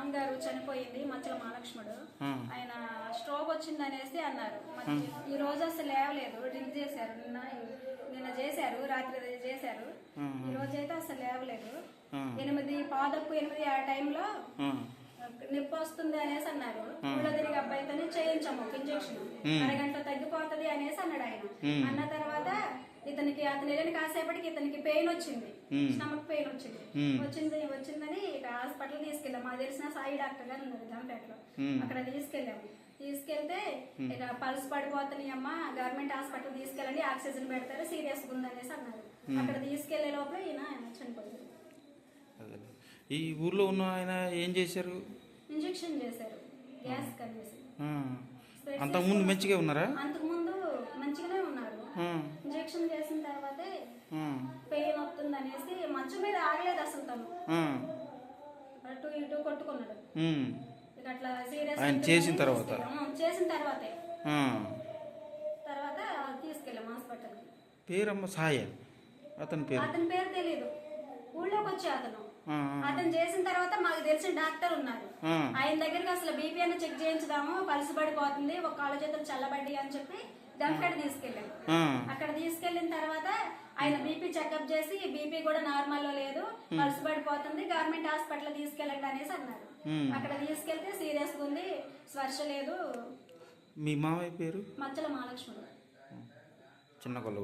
మామగారు చనిపోయింది మచ్చల మహాలక్ష్ముడు. ఆయన స్ట్రోక్ వచ్చింది అనేసి అన్నారు. ఈ రోజు అసలు లేవలేదు, డ్రింక్ చేశారు, నిన్న చేశారు, రాత్రి చేశారు. ఈ రోజు అయితే అసలు లేవలేదు. 8 ఆ టైంలో నొప్పి వస్తుంది అనేసి అన్నారు. ఊళ్ళో తిరిగి అబ్బాయితోనే చేయించాము ఒక ఇంజక్షన్, అరగంట తగ్గిపోతుంది అనేసి అన్నాడు ఆయన. అన్న తర్వాత అతను వెళ్ళిన కాసేపటికి ఇతనికి పెయిన్ వచ్చింది, స్టమక్ పెయిన్ వచ్చిందని ఇక హాస్పిటల్ తీసుకెళ్ళాము. మాకు తెలిసిన సాయి డాక్టర్ గారు ఉన్నారు జాంపేటలో, అక్కడ తీసుకెళ్తే ఇక పల్స్ పడిపోతున్నాయి అమ్మ, గవర్నమెంట్ హాస్పిటల్ తీసుకెళ్ళండి, ఆక్సిజన్ పెడతారు, సీరియస్ గా ఉందనేసి అన్నారు. అక్కడ తీసుకెళ్లే లోపల ఈయన చనిపోయారు. ఈ ఊర్లో ఉన్న ఆయన ఏం చేశారు? ఇంజెక్షన్ చేశారు, గ్యాస్ కలిసి. అంతకుముందు మంచిగా ఉన్నారా? అంతకుముందు మంచిగానే ఉన్నారు. ఇంజెక్షన్ చేసిన తర్వాతే పెయిన్ వస్తుంది అనేసి మంచం మీద ఆగలేదు అసలు. తను అటు ఇటు కొట్టుకున్నాడు. అట్లా సీరియస్ చేసిన తర్వాతే తీసుకెళ్ళాం హాస్పిటల్. పేరమ్మ సాయ, అతని పేరు తెలియదు. ఊళ్ళోకి వచ్చే అతను చేసిన తర్వాత మాకు తెలిసిన డాక్టర్ ఉన్నారు. ఆయన దగ్గరికి అసలు బీపీ అన్న చెక్ చేయించుదాము, పల్స్ పడిపోతుంది, ఒక కాళ్ళ చేతులు చల్లబడ్డి అని చెప్పి దంపేట తీసుకెళ్ళాము. అక్కడ తీసుకెళ్లిన తర్వాత ఆయన బీపీ చెకప్ చేసి బీపీ కూడా నార్మల్ లో లేదు, పల్స్ పడిపోతుంది, గవర్నమెంట్ హాస్పిటల్ తీసుకెళ్ళండి అనేసి అన్నారు. అక్కడ తీసుకెళ్తే సీరియస్ గా ఉంది, స్పర్శ లేదు. మీ మామయ్య పేరు? మచ్చల మహాలక్ష్ముడు, చిన్నగొల్ల.